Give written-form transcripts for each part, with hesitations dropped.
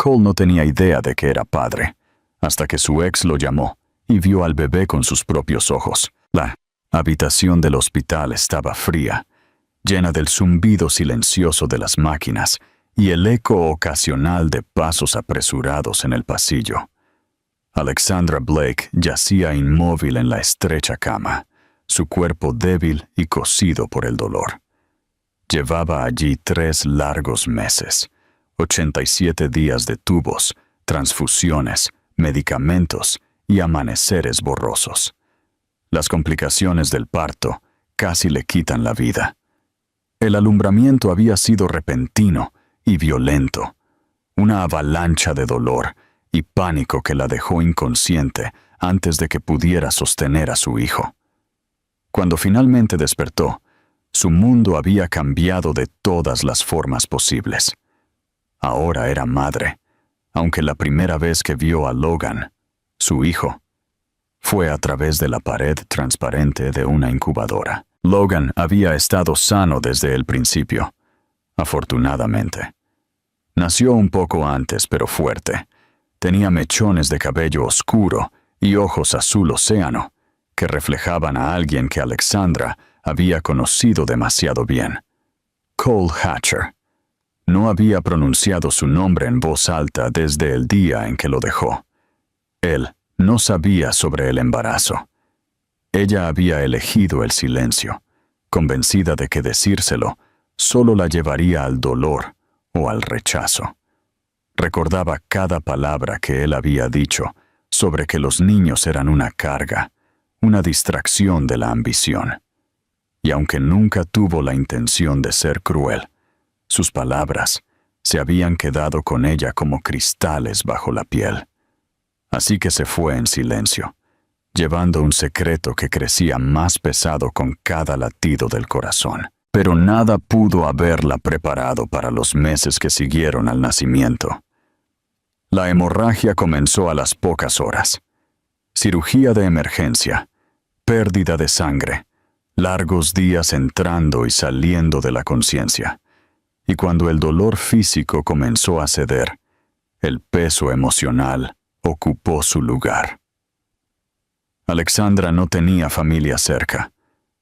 Cole no tenía idea de que era padre, hasta que su ex lo llamó y vio al bebé con sus propios ojos. La habitación del hospital estaba fría, llena del zumbido silencioso de las máquinas y el eco ocasional de pasos apresurados en el pasillo. Alexandra Blake yacía inmóvil en la estrecha cama, su cuerpo débil y cocido por el dolor. Llevaba allí 3 largos meses, 87 días de tubos, transfusiones, medicamentos y amaneceres borrosos. Las complicaciones del parto casi le quitan la vida. El alumbramiento había sido repentino y violento, una avalancha de dolor y pánico que la dejó inconsciente antes de que pudiera sostener a su hijo. Cuando finalmente despertó, su mundo había cambiado de todas las formas posibles. Ahora era madre, aunque la primera vez que vio a Logan, su hijo, fue a través de la pared transparente de una incubadora. Logan había estado sano desde el principio, afortunadamente. Nació un poco antes, pero fuerte. Tenía mechones de cabello oscuro y ojos azul océano, que reflejaban a alguien que Alexandra había conocido demasiado bien. Cole Hatcher. No había pronunciado su nombre en voz alta desde el día en que lo dejó. Él no sabía sobre el embarazo. Ella había elegido el silencio, convencida de que decírselo solo la llevaría al dolor o al rechazo. Recordaba cada palabra que él había dicho sobre que los niños eran una carga, una distracción de la ambición. Y aunque nunca tuvo la intención de ser cruel, sus palabras se habían quedado con ella como cristales bajo la piel. Así que se fue en silencio, llevando un secreto que crecía más pesado con cada latido del corazón. Pero nada pudo haberla preparado para los meses que siguieron al nacimiento. La hemorragia comenzó a las pocas horas. Cirugía de emergencia, pérdida de sangre, largos días entrando y saliendo de la conciencia. Y cuando el dolor físico comenzó a ceder, el peso emocional ocupó su lugar. Alexandra no tenía familia cerca.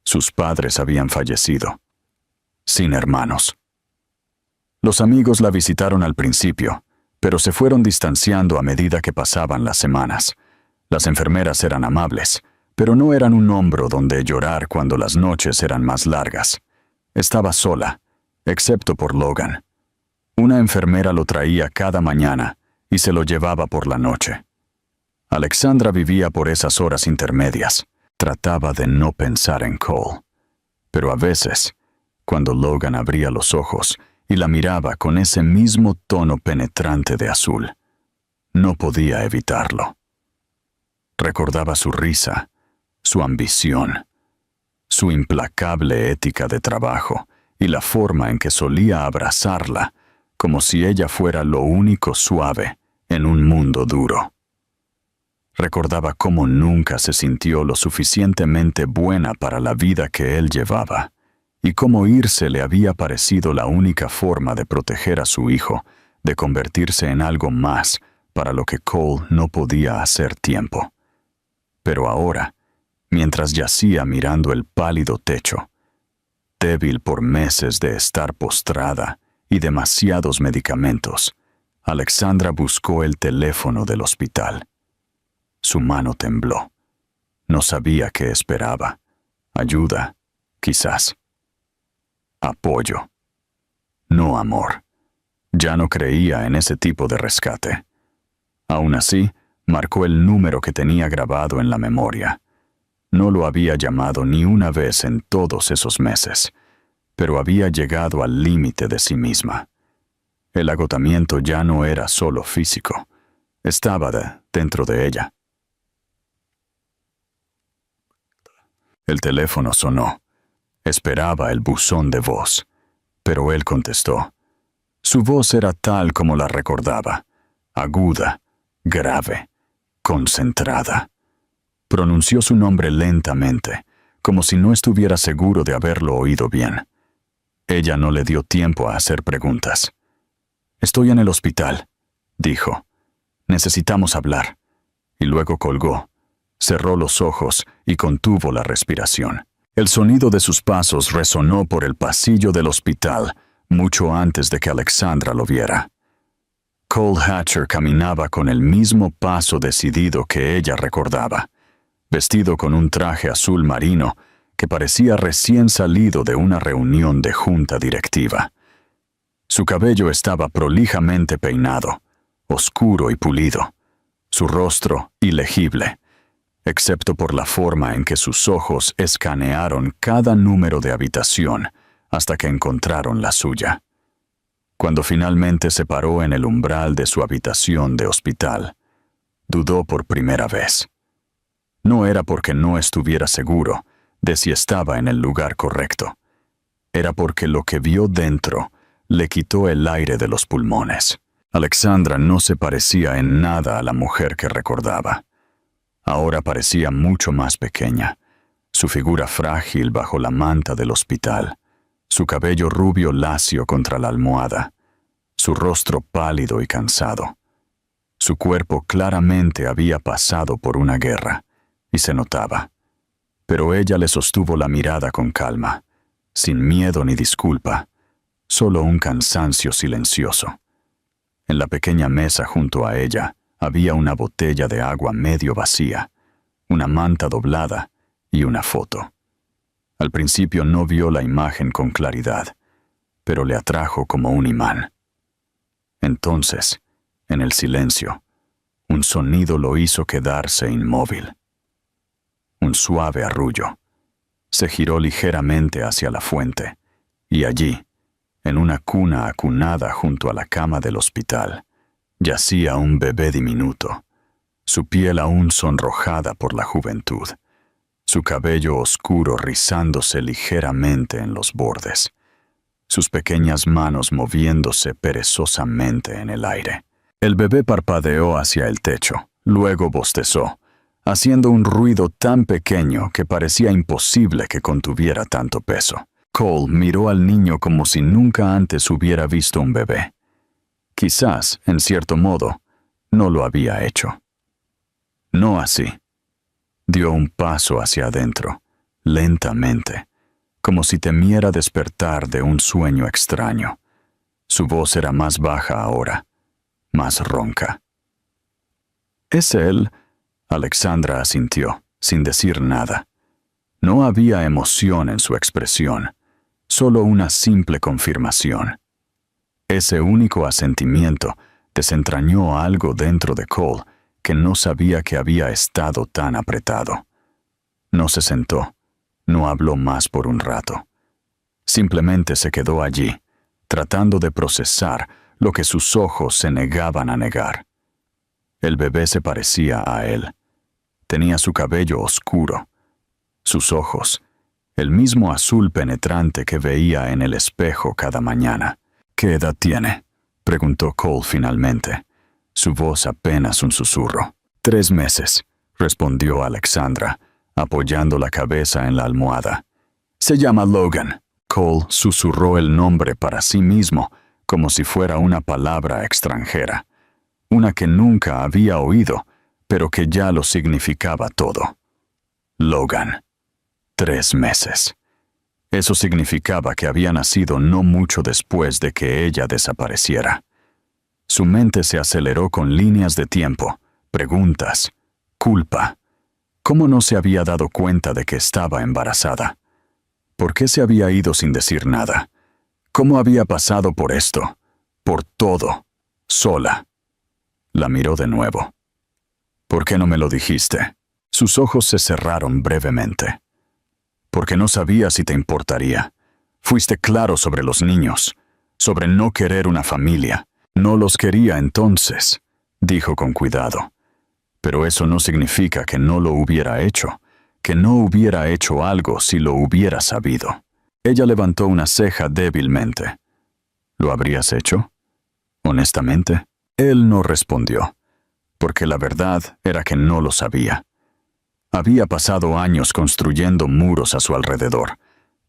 Sus padres habían fallecido, sin hermanos. Los amigos la visitaron al principio, pero se fueron distanciando a medida que pasaban las semanas. Las enfermeras eran amables, pero no eran un hombro donde llorar cuando las noches eran más largas. Estaba sola, excepto por Logan. Una enfermera lo traía cada mañana y se lo llevaba por la noche. Alexandra vivía por esas horas intermedias. Trataba de no pensar en Cole. Pero a veces, cuando Logan abría los ojos y la miraba con ese mismo tono penetrante de azul, no podía evitarlo. Recordaba su risa, su ambición, su implacable ética de trabajo y la forma en que solía abrazarla, como si ella fuera lo único suave en un mundo duro. Recordaba cómo nunca se sintió lo suficientemente buena para la vida que él llevaba, y cómo irse le había parecido la única forma de proteger a su hijo, de convertirse en algo más para lo que Cole no podía hacer tiempo. Pero ahora, mientras yacía mirando el pálido techo, débil por meses de estar postrada y demasiados medicamentos, Alexandra buscó el teléfono del hospital. Su mano tembló. No sabía qué esperaba. Ayuda, quizás. Apoyo. No amor. Ya no creía en ese tipo de rescate. Aún así, marcó el número que tenía grabado en la memoria. No lo había llamado ni una vez en todos esos meses, pero había llegado al límite de sí misma. El agotamiento ya no era solo físico. Estaba dentro de ella. El teléfono sonó. Esperaba el buzón de voz, pero él contestó. Su voz era tal como la recordaba, aguda, grave, concentrada. Pronunció su nombre lentamente, como si no estuviera seguro de haberlo oído bien. Ella no le dio tiempo a hacer preguntas. «Estoy en el hospital», dijo. Necesitamos hablar. Y luego colgó, cerró los ojos y contuvo la respiración. El sonido de sus pasos resonó por el pasillo del hospital mucho antes de que Alexandra lo viera. Cole Hatcher caminaba con el mismo paso decidido que ella recordaba, vestido con un traje azul marino que parecía recién salido de una reunión de junta directiva. Su cabello estaba prolijamente peinado, oscuro y pulido, su rostro ilegible, excepto por la forma en que sus ojos escanearon cada número de habitación hasta que encontraron la suya. Cuando finalmente se paró en el umbral de su habitación de hospital, dudó por primera vez. No era porque no estuviera seguro de si estaba en el lugar correcto. Era porque lo que vio dentro le quitó el aire de los pulmones. Alexandra no se parecía en nada a la mujer que recordaba. Ahora parecía mucho más pequeña, su figura frágil bajo la manta del hospital, su cabello rubio lacio contra la almohada, su rostro pálido y cansado. Su cuerpo claramente había pasado por una guerra, y se notaba. Pero ella le sostuvo la mirada con calma, sin miedo ni disculpa, solo un cansancio silencioso. En la pequeña mesa junto a ella había una botella de agua medio vacía, una manta doblada y una foto. Al principio no vio la imagen con claridad, pero le atrajo como un imán. Entonces, en el silencio, un sonido lo hizo quedarse inmóvil. Un suave arrullo. Se giró ligeramente hacia la fuente, y allí, en una cuna acunada junto a la cama del hospital, yacía un bebé diminuto, su piel aún sonrojada por la juventud, su cabello oscuro rizándose ligeramente en los bordes, sus pequeñas manos moviéndose perezosamente en el aire. El bebé parpadeó hacia el techo, luego bostezó, haciendo un ruido tan pequeño que parecía imposible que contuviera tanto peso. Cole miró al niño como si nunca antes hubiera visto un bebé. Quizás, en cierto modo, no lo había hecho. No así. Dio un paso hacia adentro, lentamente, como si temiera despertar de un sueño extraño. Su voz era más baja ahora, más ronca. «¿Es él?» Alexandra asintió, sin decir nada. No había emoción en su expresión, solo una simple confirmación. Ese único asentimiento desentrañó algo dentro de Cole que no sabía que había estado tan apretado. No se sentó, no habló más por un rato. Simplemente se quedó allí, tratando de procesar lo que sus ojos se negaban a negar. El bebé se parecía a él. Tenía su cabello oscuro, sus ojos, el mismo azul penetrante que veía en el espejo cada mañana. «¿Qué edad tiene?», preguntó Cole finalmente, su voz apenas un susurro. «3 meses», respondió Alexandra, apoyando la cabeza en la almohada. «Se llama Logan». Cole susurró el nombre para sí mismo, como si fuera una palabra extranjera, una que nunca había oído, pero que ya lo significaba todo. Logan. 3 meses. Eso significaba que había nacido no mucho después de que ella desapareciera. Su mente se aceleró con líneas de tiempo, preguntas, culpa. ¿Cómo no se había dado cuenta de que estaba embarazada? ¿Por qué se había ido sin decir nada? ¿Cómo había pasado por esto? Por todo. Sola. La miró de nuevo. «¿Por qué no me lo dijiste?» Sus ojos se cerraron brevemente. «Porque no sabía si te importaría. Fuiste claro sobre los niños, sobre no querer una familia. No los quería entonces», dijo con cuidado. «Pero eso no significa que no lo hubiera hecho, que no hubiera hecho algo si lo hubiera sabido». Ella levantó una ceja débilmente. «¿Lo habrías hecho? Honestamente?» Él no respondió, porque la verdad era que no lo sabía. Había pasado años construyendo muros a su alrededor,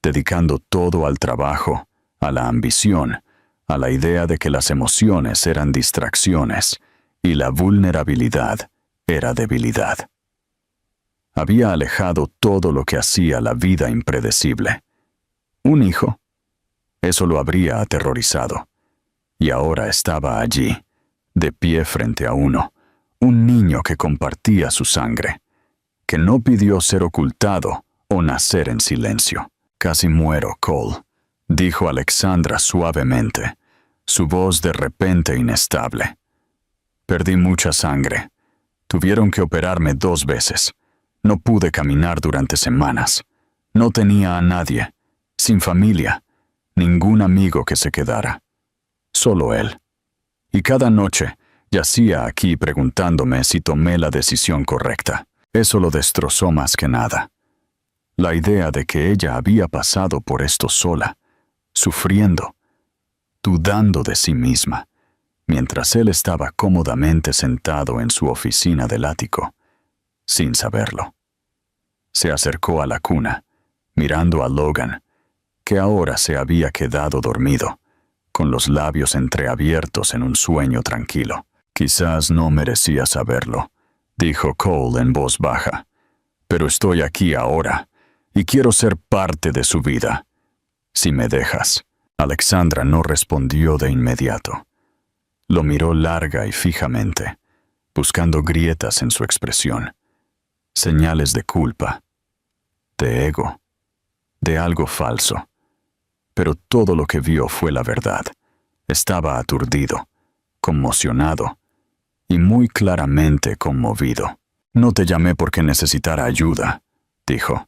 dedicando todo al trabajo, a la ambición, a la idea de que las emociones eran distracciones y la vulnerabilidad era debilidad. Había alejado todo lo que hacía la vida impredecible. Un hijo. Eso lo habría aterrorizado. Y ahora estaba allí, de pie frente a uno, un niño que compartía su sangre, que no pidió ser ocultado o nacer en silencio. Casi muero, Cole, dijo Alexandra suavemente, su voz de repente inestable. Perdí mucha sangre. Tuvieron que operarme 2 veces. No pude caminar durante semanas. No tenía a nadie, sin familia, ningún amigo que se quedara. Solo él. Y cada noche yacía aquí preguntándome si tomé la decisión correcta. Eso lo destrozó más que nada. La idea de que ella había pasado por esto sola, sufriendo, dudando de sí misma, mientras él estaba cómodamente sentado en su oficina del ático, sin saberlo. Se acercó a la cuna, mirando a Logan, que ahora se había quedado dormido, con los labios entreabiertos en un sueño tranquilo. Quizás no merecía saberlo, dijo Cole en voz baja, pero estoy aquí ahora, y quiero ser parte de su vida. Si me dejas. Alexandra no respondió de inmediato. Lo miró larga y fijamente, buscando grietas en su expresión, señales de culpa, de ego, de algo falso. Pero todo lo que vio fue la verdad. Estaba aturdido, conmocionado y muy claramente conmovido. No te llamé porque necesitara ayuda, dijo.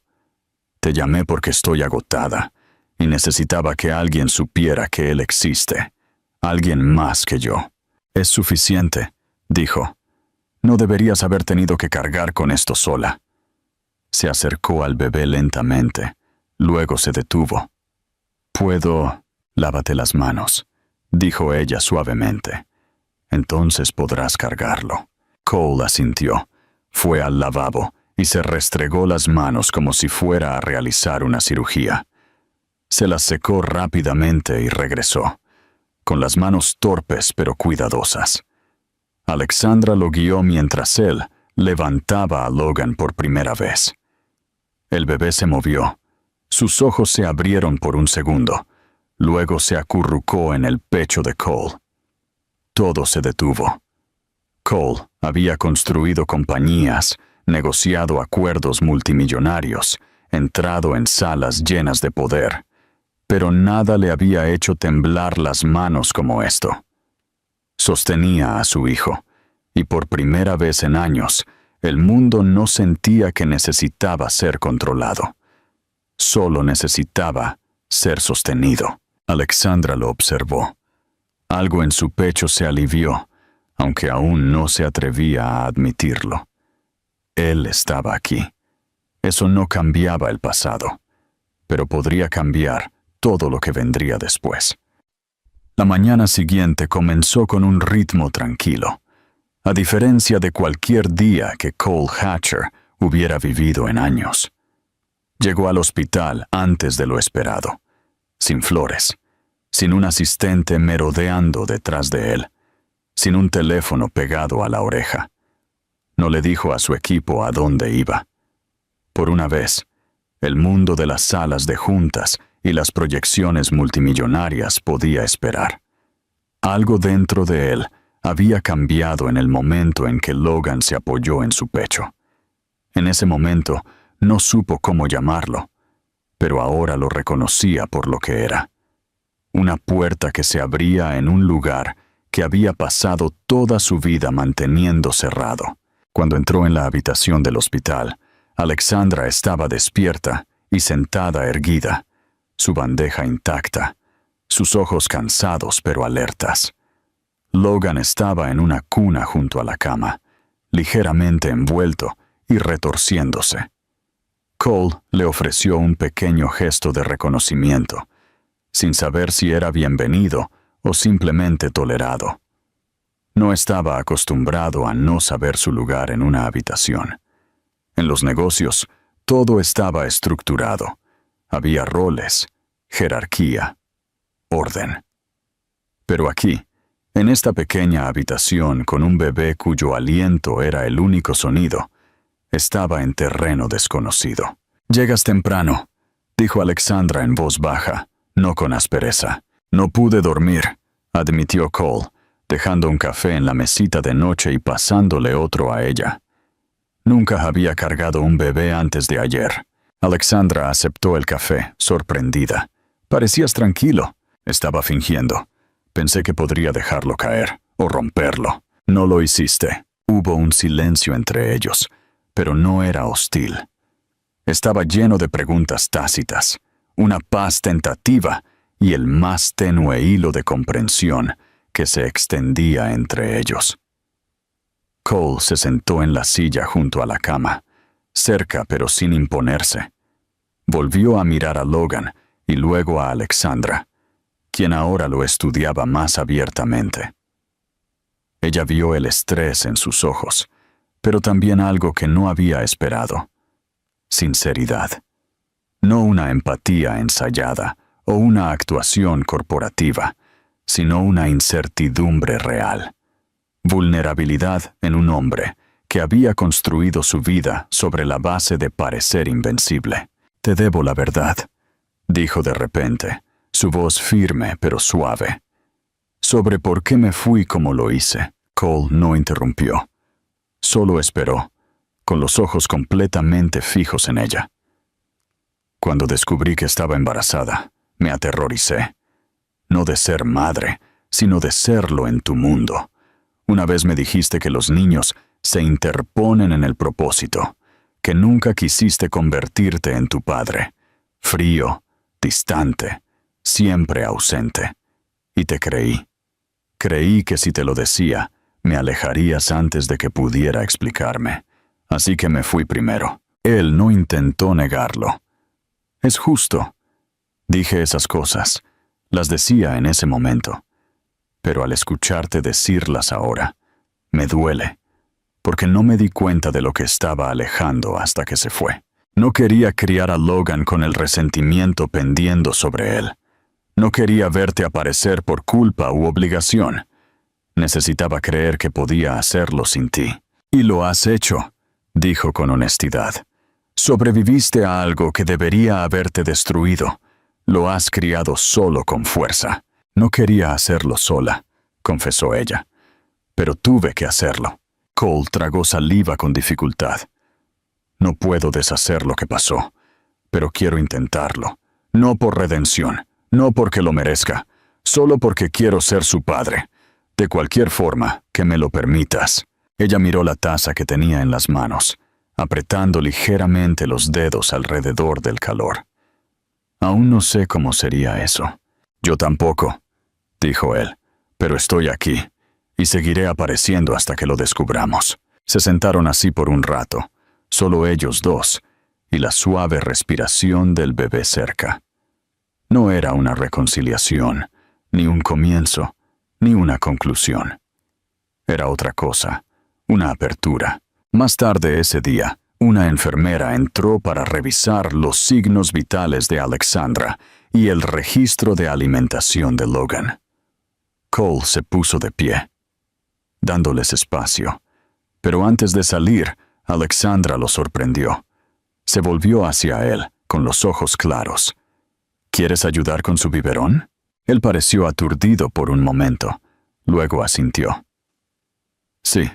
Te llamé porque estoy agotada y necesitaba que alguien supiera que él existe, alguien más que yo. Es suficiente, dijo. No deberías haber tenido que cargar con esto sola. Se acercó al bebé lentamente, luego se detuvo. «Puedo...» «Lávate las manos», dijo ella suavemente. «Entonces podrás cargarlo». Cole asintió, fue al lavabo y se restregó las manos como si fuera a realizar una cirugía. Se las secó rápidamente y regresó, con las manos torpes pero cuidadosas. Alexandra lo guió mientras él levantaba a Logan por primera vez. El bebé se movió. Sus ojos se abrieron por un segundo. Luego se acurrucó en el pecho de Cole. Todo se detuvo. Cole había construido compañías, negociado acuerdos multimillonarios, entrado en salas llenas de poder, pero nada le había hecho temblar las manos como esto. Sostenía a su hijo, y por primera vez en años, el mundo no sentía que necesitaba ser controlado. Solo necesitaba ser sostenido. Alexandra lo observó. Algo en su pecho se alivió, aunque aún no se atrevía a admitirlo. Él estaba aquí. Eso no cambiaba el pasado, pero podría cambiar todo lo que vendría después. La mañana siguiente comenzó con un ritmo tranquilo, a diferencia de cualquier día que Cole Hatcher hubiera vivido en años. Llegó al hospital antes de lo esperado, sin flores, sin un asistente merodeando detrás de él, sin un teléfono pegado a la oreja. No le dijo a su equipo a dónde iba. Por una vez, el mundo de las salas de juntas y las proyecciones multimillonarias podía esperar. Algo dentro de él había cambiado en el momento en que Logan se apoyó en su pecho. En ese momento, no supo cómo llamarlo, pero ahora lo reconocía por lo que era. Una puerta que se abría en un lugar que había pasado toda su vida manteniendo cerrado. Cuando entró en la habitación del hospital, Alexandra estaba despierta y sentada erguida, su bandeja intacta, sus ojos cansados pero alertas. Logan estaba en una cuna junto a la cama, ligeramente envuelto y retorciéndose. Cole le ofreció un pequeño gesto de reconocimiento, sin saber si era bienvenido o simplemente tolerado. No estaba acostumbrado a no saber su lugar en una habitación. En los negocios, todo estaba estructurado. Había roles, jerarquía, orden. Pero aquí, en esta pequeña habitación con un bebé cuyo aliento era el único sonido, estaba en terreno desconocido. «Llegas temprano», dijo Alexandra en voz baja, no con aspereza. «No pude dormir», admitió Cole, dejando un café en la mesita de noche y pasándole otro a ella. Nunca había cargado un bebé antes de ayer. Alexandra aceptó el café, sorprendida. «Parecías tranquilo». «Estaba fingiendo. Pensé que podría dejarlo caer, o romperlo». «No lo hiciste». Hubo un silencio entre ellos, pero no era hostil. Estaba lleno de preguntas tácitas, una paz tentativa y el más tenue hilo de comprensión que se extendía entre ellos. Cole se sentó en la silla junto a la cama, cerca pero sin imponerse. Volvió a mirar a Logan y luego a Alexandra, quien ahora lo estudiaba más abiertamente. Ella vio el estrés en sus ojos, pero también algo que no había esperado: sinceridad. No una empatía ensayada o una actuación corporativa, sino una incertidumbre real. Vulnerabilidad en un hombre que había construido su vida sobre la base de parecer invencible. «Te debo la verdad», dijo de repente, su voz firme pero suave. «Sobre por qué me fui como lo hice». Cole no interrumpió. Solo esperó, con los ojos completamente fijos en ella. «Cuando descubrí que estaba embarazada, me aterroricé. No de ser madre, sino de serlo en tu mundo. Una vez me dijiste que los niños se interponen en el propósito, que nunca quisiste convertirte en tu padre, frío, distante, siempre ausente. Y te creí. Creí que si te lo decía, me alejarías antes de que pudiera explicarme. Así que me fui primero». Él no intentó negarlo. «Es justo. Dije esas cosas. Las decía en ese momento. Pero al escucharte decirlas ahora, me duele, porque no me di cuenta de lo que estaba alejando hasta que se fue. No quería criar a Logan con el resentimiento pendiendo sobre él. No quería verte aparecer por culpa u obligación. Necesitaba creer que podía hacerlo sin ti. Y lo has hecho», dijo con honestidad. «Sobreviviste a algo que debería haberte destruido. Lo has criado solo con fuerza». «No quería hacerlo sola», confesó ella. «Pero tuve que hacerlo». Cole tragó saliva con dificultad. «No puedo deshacer lo que pasó, pero quiero intentarlo. No por redención, no porque lo merezca, solo porque quiero ser su padre. De cualquier forma, que me lo permitas». Ella miró la taza que tenía en las manos, apretando ligeramente los dedos alrededor del calor. «Aún no sé cómo sería eso». «Yo tampoco», dijo él, «pero estoy aquí, y seguiré apareciendo hasta que lo descubramos». Se sentaron así por un rato, solo ellos dos, y la suave respiración del bebé cerca. No era una reconciliación, ni un comienzo, ni una conclusión. Era otra cosa, una apertura. Más tarde ese día, una enfermera entró para revisar los signos vitales de Alexandra y el registro de alimentación de Logan. Cole se puso de pie, dándoles espacio, pero antes de salir, Alexandra lo sorprendió. Se volvió hacia él, con los ojos claros. «¿Quieres ayudar con su biberón?» Él pareció aturdido por un momento, luego asintió. «Sí,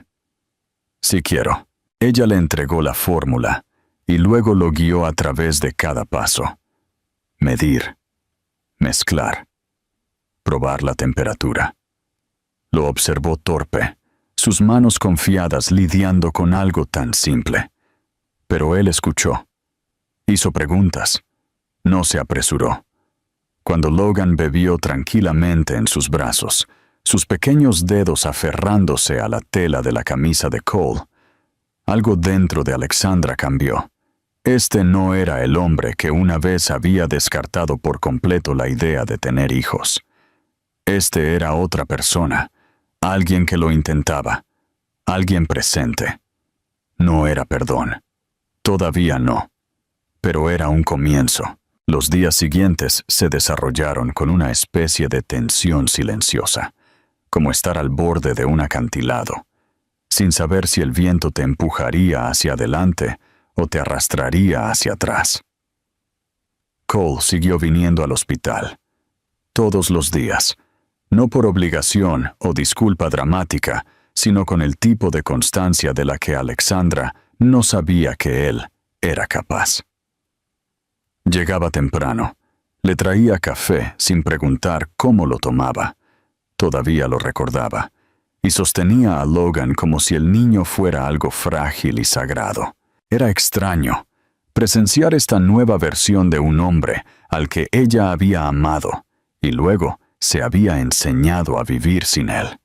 sí quiero». Ella le entregó la fórmula, y luego lo guió a través de cada paso. Medir, mezclar, probar la temperatura. Lo observó torpe, sus manos confiadas lidiando con algo tan simple. Pero él escuchó. Hizo preguntas. No se apresuró. Cuando Logan bebió tranquilamente en sus brazos, sus pequeños dedos aferrándose a la tela de la camisa de Cole, algo dentro de Alexandra cambió. Este no era el hombre que una vez había descartado por completo la idea de tener hijos. Este era otra persona, alguien que lo intentaba, alguien presente. No era perdón. Todavía no. Pero era un comienzo. Los días siguientes se desarrollaron con una especie de tensión silenciosa, como estar al borde de un acantilado, sin saber si el viento te empujaría hacia adelante o te arrastraría hacia atrás. Cole siguió viniendo al hospital, todos los días, no por obligación o disculpa dramática, sino con el tipo de constancia de la que Alexandra no sabía que él era capaz. Llegaba temprano, le traía café sin preguntar cómo lo tomaba, todavía lo recordaba, y sostenía a Logan como si el niño fuera algo frágil y sagrado. Era extraño presenciar esta nueva versión de un hombre al que ella había amado y luego se había enseñado a vivir sin él.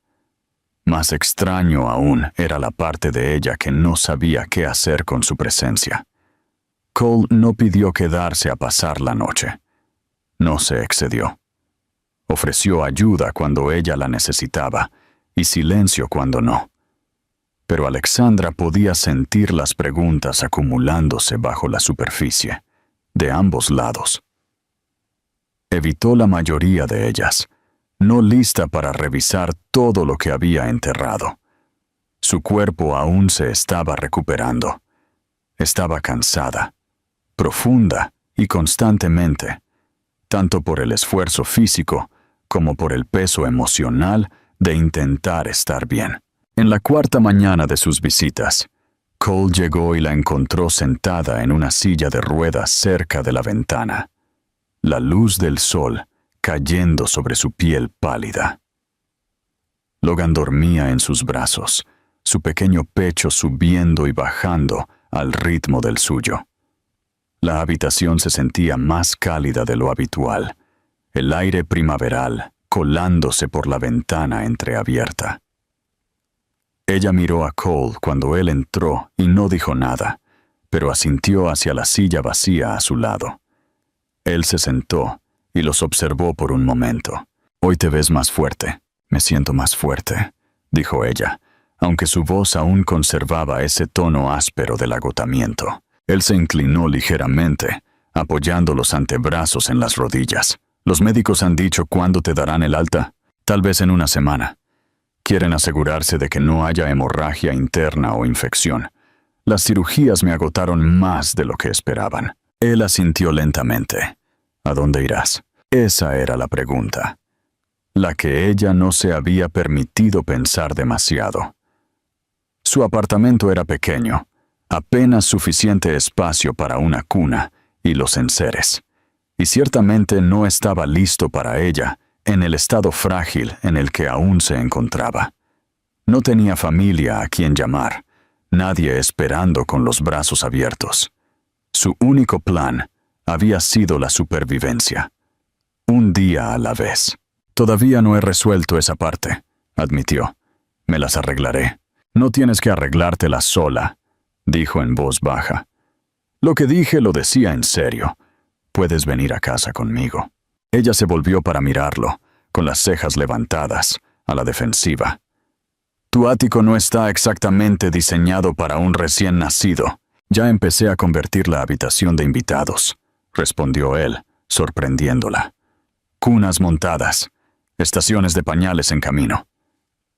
Más extraño aún era la parte de ella que no sabía qué hacer con su presencia. Cole no pidió quedarse a pasar la noche. No se excedió. Ofreció ayuda cuando ella la necesitaba y silencio cuando no. Pero Alexandra podía sentir las preguntas acumulándose bajo la superficie, de ambos lados. Evitó la mayoría de ellas, no lista para revisar todo lo que había enterrado. Su cuerpo aún se estaba recuperando. Estaba cansada, profunda y constantemente, tanto por el esfuerzo físico como por el peso emocional de intentar estar bien. En la cuarta mañana de sus visitas, Cole llegó y la encontró sentada en una silla de ruedas cerca de la ventana, la luz del sol cayendo sobre su piel pálida. Logan dormía en sus brazos, su pequeño pecho subiendo y bajando al ritmo del suyo. La habitación se sentía más cálida de lo habitual, el aire primaveral colándose por la ventana entreabierta. Ella miró a Cole cuando él entró y no dijo nada, pero asintió hacia la silla vacía a su lado. Él se sentó y los observó por un momento. «Hoy te ves más fuerte». «Me siento más fuerte», dijo ella, aunque su voz aún conservaba ese tono áspero del agotamiento. Él se inclinó ligeramente, apoyando los antebrazos en las rodillas. «¿Los médicos han dicho cuándo te darán el alta?» «Tal vez en una semana. Quieren asegurarse de que no haya hemorragia interna o infección. Las cirugías me agotaron más de lo que esperaban». Él asintió lentamente. «¿A dónde irás?» Esa era la pregunta, la que ella no se había permitido pensar demasiado. Su apartamento era pequeño, apenas suficiente espacio para una cuna y los enseres, y ciertamente no estaba listo para ella en el estado frágil en el que aún se encontraba. No tenía familia a quien llamar, nadie esperando con los brazos abiertos. Su único plan había sido la supervivencia. Un día a la vez. «Todavía no he resuelto esa parte», admitió. «Me las arreglaré». «No tienes que arreglártelas sola», dijo en voz baja. «Lo que dije lo decía en serio. Puedes venir a casa conmigo». Ella se volvió para mirarlo, con las cejas levantadas, a la defensiva. «Tu ático no está exactamente diseñado para un recién nacido. Ya empecé a convertir la habitación de invitados», respondió él, sorprendiéndola. «Cunas montadas, estaciones de pañales en camino.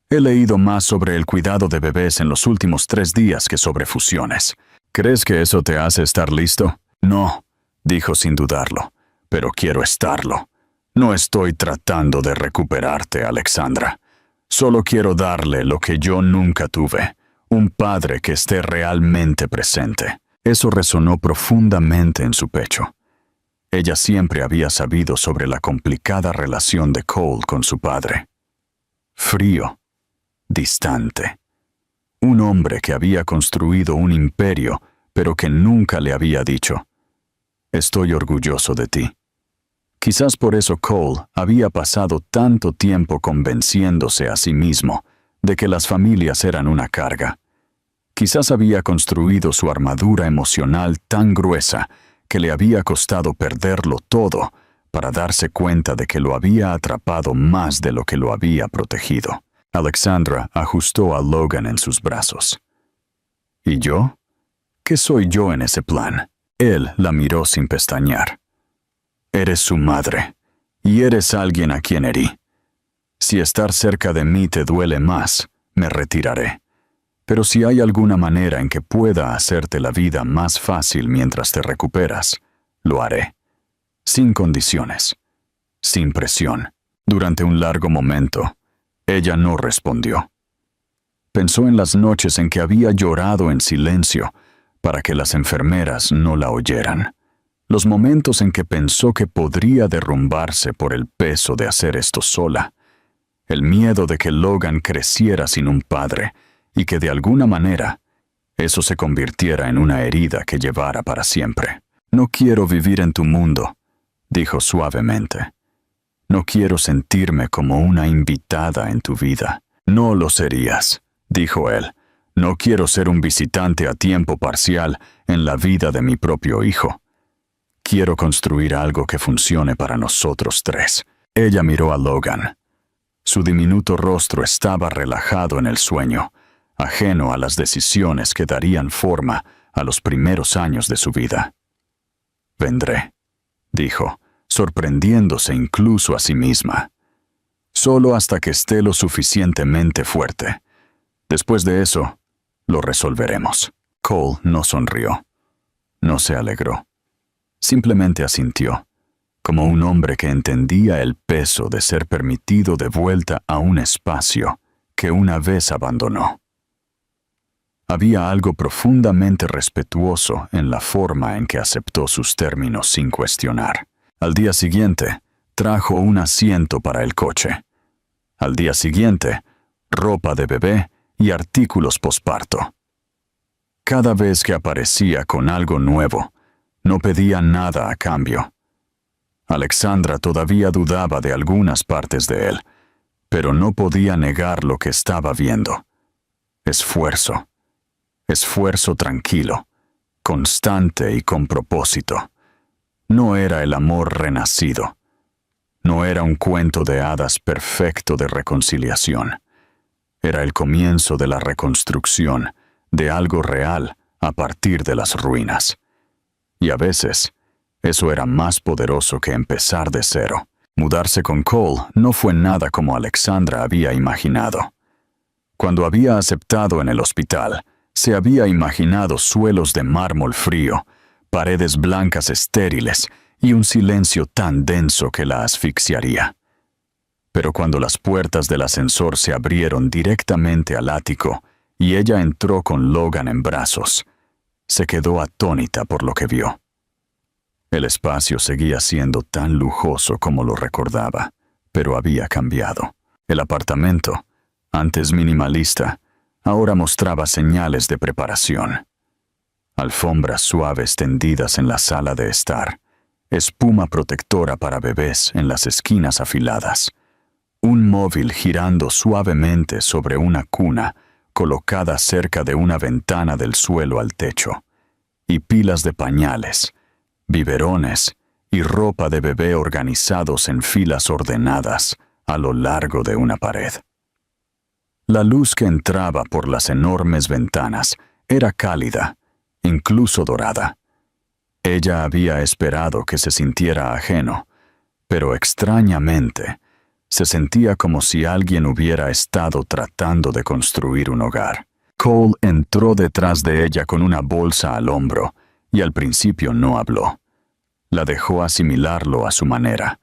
He leído más sobre el cuidado de bebés en los últimos 3 días que sobre fusiones. ¿Crees que eso te hace estar listo?» «No», dijo sin dudarlo, «pero quiero estarlo. No estoy tratando de recuperarte, Alexandra. Solo quiero darle lo que yo nunca tuve, un padre que esté realmente presente». Eso resonó profundamente en su pecho. Ella siempre había sabido sobre la complicada relación de Cole con su padre. Frío, distante. Un hombre que había construido un imperio, pero que nunca le había dicho: «Estoy orgulloso de ti». Quizás por eso Cole había pasado tanto tiempo convenciéndose a sí mismo de que las familias eran una carga. Quizás había construido su armadura emocional tan gruesa que le había costado perderlo todo para darse cuenta de que lo había atrapado más de lo que lo había protegido. Alexandra ajustó a Logan en sus brazos. ¿Y yo? ¿Qué soy yo en ese plan? Él la miró sin pestañear. Eres su madre, y eres alguien a quien herí. Si estar cerca de mí te duele más, me retiraré. Pero si hay alguna manera en que pueda hacerte la vida más fácil mientras te recuperas, lo haré. Sin condiciones, sin presión. Durante un largo momento, ella no respondió. Pensó en las noches en que había llorado en silencio para que las enfermeras no la oyeran. Los momentos en que pensó que podría derrumbarse por el peso de hacer esto sola. El miedo de que Logan creciera sin un padre y que de alguna manera eso se convirtiera en una herida que llevara para siempre. No quiero vivir en tu mundo, dijo suavemente. No quiero sentirme como una invitada en tu vida. No lo serías, dijo él. No quiero ser un visitante a tiempo parcial en la vida de mi propio hijo. Quiero construir algo que funcione para nosotros tres. Ella miró a Logan. Su diminuto rostro estaba relajado en el sueño, ajeno a las decisiones que darían forma a los primeros años de su vida. Vendré, dijo, sorprendiéndose incluso a sí misma. Solo hasta que esté lo suficientemente fuerte. Después de eso, lo resolveremos. Cole no sonrió. No se alegró. Simplemente asintió, como un hombre que entendía el peso de ser permitido de vuelta a un espacio que una vez abandonó. Había algo profundamente respetuoso en la forma en que aceptó sus términos sin cuestionar. Al día siguiente, trajo un asiento para el coche. Al día siguiente, ropa de bebé y artículos posparto. Cada vez que aparecía con algo nuevo, no pedía nada a cambio. Alexandra todavía dudaba de algunas partes de él, pero no podía negar lo que estaba viendo. Esfuerzo. Esfuerzo tranquilo, constante y con propósito. No era el amor renacido. No era un cuento de hadas perfecto de reconciliación. Era el comienzo de la reconstrucción de algo real a partir de las ruinas. Y a veces, eso era más poderoso que empezar de cero. Mudarse con Cole no fue nada como Alexandra había imaginado. Cuando había aceptado en el hospital, se había imaginado suelos de mármol frío, paredes blancas estériles y un silencio tan denso que la asfixiaría. Pero cuando las puertas del ascensor se abrieron directamente al ático y ella entró con Logan en brazos, se quedó atónita por lo que vio. El espacio seguía siendo tan lujoso como lo recordaba, pero había cambiado. El apartamento, antes minimalista, ahora mostraba señales de preparación. Alfombras suaves tendidas en la sala de estar, espuma protectora para bebés en las esquinas afiladas, un móvil girando suavemente sobre una cuna colocada cerca de una ventana del suelo al techo, y pilas de pañales, biberones y ropa de bebé organizados en filas ordenadas a lo largo de una pared. La luz que entraba por las enormes ventanas era cálida, incluso dorada. Ella había esperado que se sintiera ajeno, pero extrañamente se sentía como si alguien hubiera estado tratando de construir un hogar. Cole entró detrás de ella con una bolsa al hombro y al principio no habló. La dejó asimilarlo a su manera,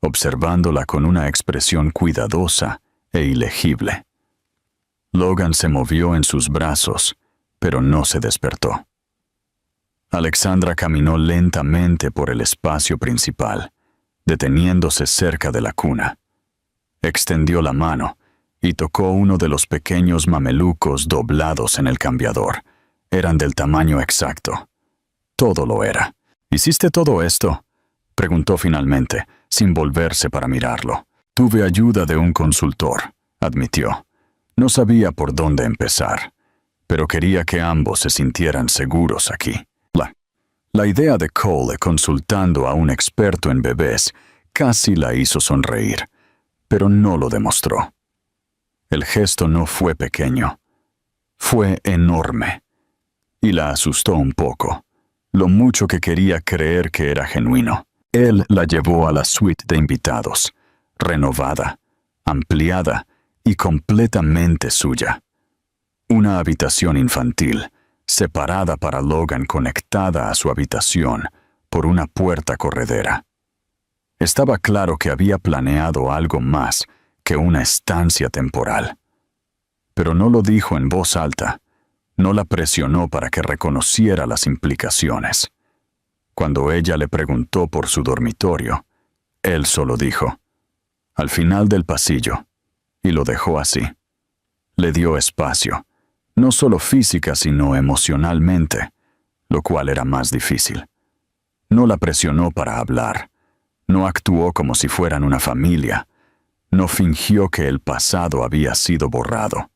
observándola con una expresión cuidadosa e ilegible. Logan se movió en sus brazos, pero no se despertó. Alexandra caminó lentamente por el espacio principal, deteniéndose cerca de la cuna. Extendió la mano y tocó uno de los pequeños mamelucos doblados en el cambiador. Eran del tamaño exacto. Todo lo era. ¿Hiciste todo esto?, preguntó finalmente, sin volverse para mirarlo. Tuve ayuda de un consultor, admitió. No sabía por dónde empezar, pero quería que ambos se sintieran seguros aquí. La idea de Cole consultando a un experto en bebés casi la hizo sonreír, pero no lo demostró. El gesto no fue pequeño, fue enorme, y la asustó un poco, lo mucho que quería creer que era genuino. Él la llevó a la suite de invitados, renovada, ampliada y completamente suya. Una habitación infantil, separada para Logan, conectada a su habitación por una puerta corredera. Estaba claro que había planeado algo más que una estancia temporal. Pero no lo dijo en voz alta, no la presionó para que reconociera las implicaciones. Cuando ella le preguntó por su dormitorio, él solo dijo, «Al final del pasillo», y lo dejó así. Le dio espacio, no solo física sino emocionalmente, lo cual era más difícil. No la presionó para hablar, no actuó como si fueran una familia, no fingió que el pasado había sido borrado.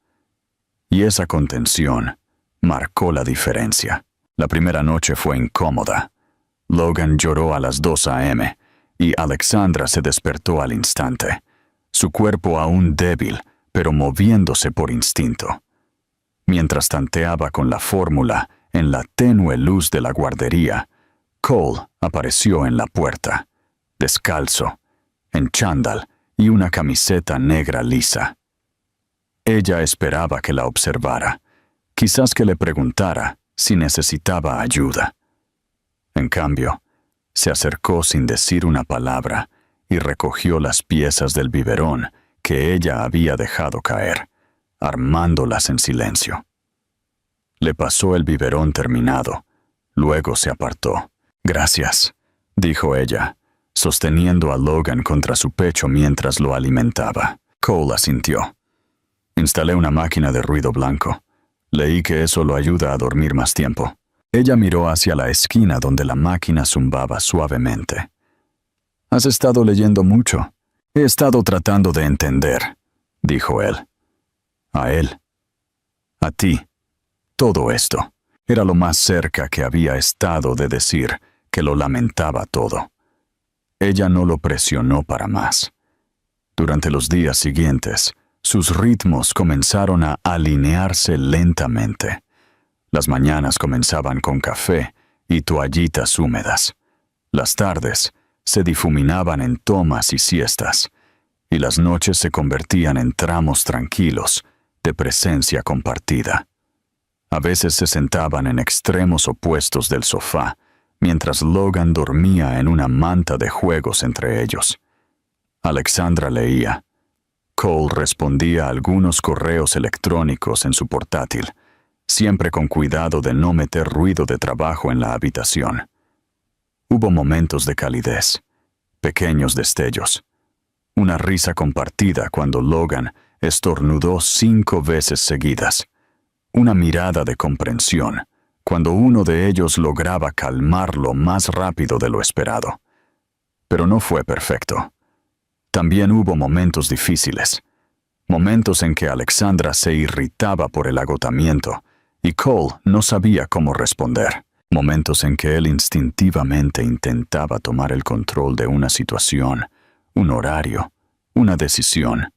Y esa contención marcó la diferencia. La primera noche fue incómoda. Logan lloró a las 2 a.m. y Alexandra se despertó al instante, su cuerpo aún débil, pero moviéndose por instinto. Mientras tanteaba con la fórmula en la tenue luz de la guardería, Cole apareció en la puerta, descalzo, en chándal y una camiseta negra lisa. Ella esperaba que la observara, quizás que le preguntara si necesitaba ayuda. En cambio, se acercó sin decir una palabra y recogió las piezas del biberón que ella había dejado caer, armándolas en silencio. Le pasó el biberón terminado, luego se apartó. «Gracias», dijo ella, sosteniendo a Logan contra su pecho mientras lo alimentaba. Cole asintió. «Instalé una máquina de ruido blanco. Leí que eso lo ayuda a dormir más tiempo». Ella miró hacia la esquina donde la máquina zumbaba suavemente. «¿Has estado leyendo mucho?» «He estado tratando de entender», dijo él. «¿A él?» «A ti. Todo esto». Era lo más cerca que había estado de decir que lo lamentaba todo. Ella no lo presionó para más. Durante los días siguientes, sus ritmos comenzaron a alinearse lentamente. Las mañanas comenzaban con café y toallitas húmedas. Las tardes se difuminaban en tomas y siestas, y las noches se convertían en tramos tranquilos de presencia compartida. A veces se sentaban en extremos opuestos del sofá, mientras Logan dormía en una manta de juegos entre ellos. Alexandra leía. Cole respondía a algunos correos electrónicos en su portátil, siempre con cuidado de no meter ruido de trabajo en la habitación. Hubo momentos de calidez, pequeños destellos. Una risa compartida cuando Logan estornudó 5 veces seguidas. Una mirada de comprensión cuando uno de ellos lograba calmarlo más rápido de lo esperado. Pero no fue perfecto. También hubo momentos difíciles, momentos en que Alexandra se irritaba por el agotamiento y Cole no sabía cómo responder, momentos en que él instintivamente intentaba tomar el control de una situación, un horario, una decisión,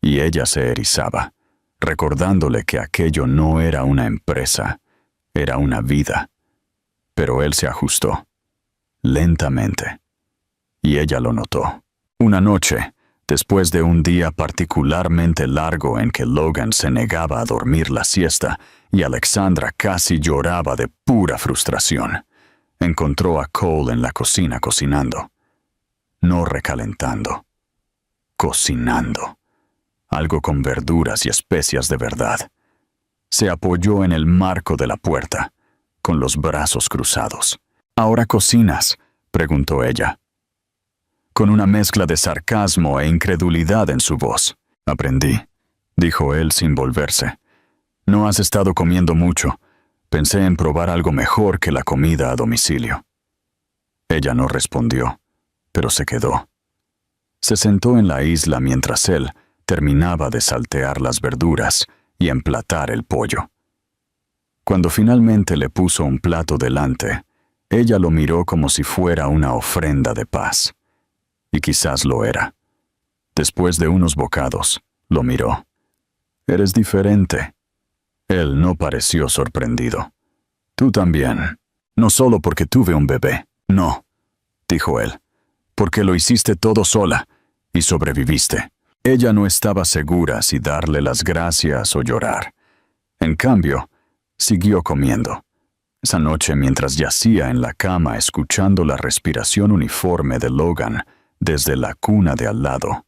y ella se erizaba, recordándole que aquello no era una empresa, era una vida. Pero él se ajustó, lentamente, y ella lo notó. Una noche, después de un día particularmente largo en que Logan se negaba a dormir la siesta y Alexandra casi lloraba de pura frustración, encontró a Cole en la cocina cocinando. No recalentando, cocinando. Algo con verduras y especias de verdad. Se apoyó en el marco de la puerta, con los brazos cruzados. «¿Ahora cocinas?», preguntó ella, con una mezcla de sarcasmo e incredulidad en su voz. «Aprendí», dijo él sin volverse. «No has estado comiendo mucho. Pensé en probar algo mejor que la comida a domicilio». Ella no respondió, pero se quedó. Se sentó en la isla mientras él terminaba de saltear las verduras y emplatar el pollo. Cuando finalmente le puso un plato delante, ella lo miró como si fuera una ofrenda de paz. Y quizás lo era. Después de unos bocados, lo miró. «Eres diferente». Él no pareció sorprendido. «Tú también. No solo porque tuve un bebé. No», dijo él. porque lo hiciste todo sola y sobreviviste. Ella no estaba segura si darle las gracias o llorar. En cambio, siguió comiendo. Esa noche, mientras yacía en la cama escuchando la respiración uniforme de Logan desde la cuna de al lado,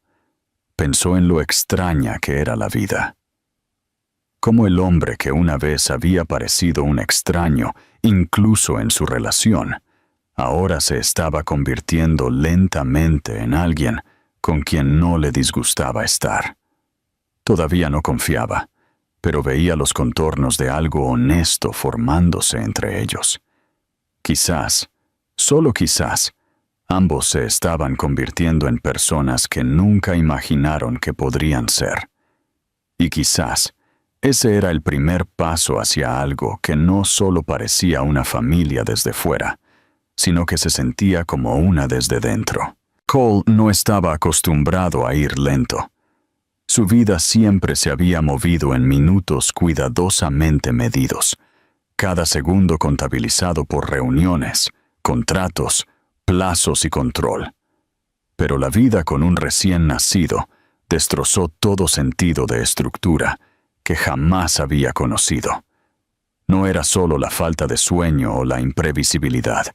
pensó en lo extraña que era la vida. Cómo el hombre que una vez había parecido un extraño, incluso en su relación, ahora se estaba convirtiendo lentamente en alguien con quien no le disgustaba estar. Todavía no confiaba, pero veía los contornos de algo honesto formándose entre ellos. Quizás, solo quizás, ambos se estaban convirtiendo en personas que nunca imaginaron que podrían ser. Y quizás, ese era el primer paso hacia algo que no solo parecía una familia desde fuera, sino que se sentía como una desde dentro. Cole no estaba acostumbrado a ir lento. Su vida siempre se había movido en minutos cuidadosamente medidos, cada segundo contabilizado por reuniones, contratos, plazos y control. Pero la vida con un recién nacido destrozó todo sentido de estructura que jamás había conocido. No era solo la falta de sueño o la imprevisibilidad,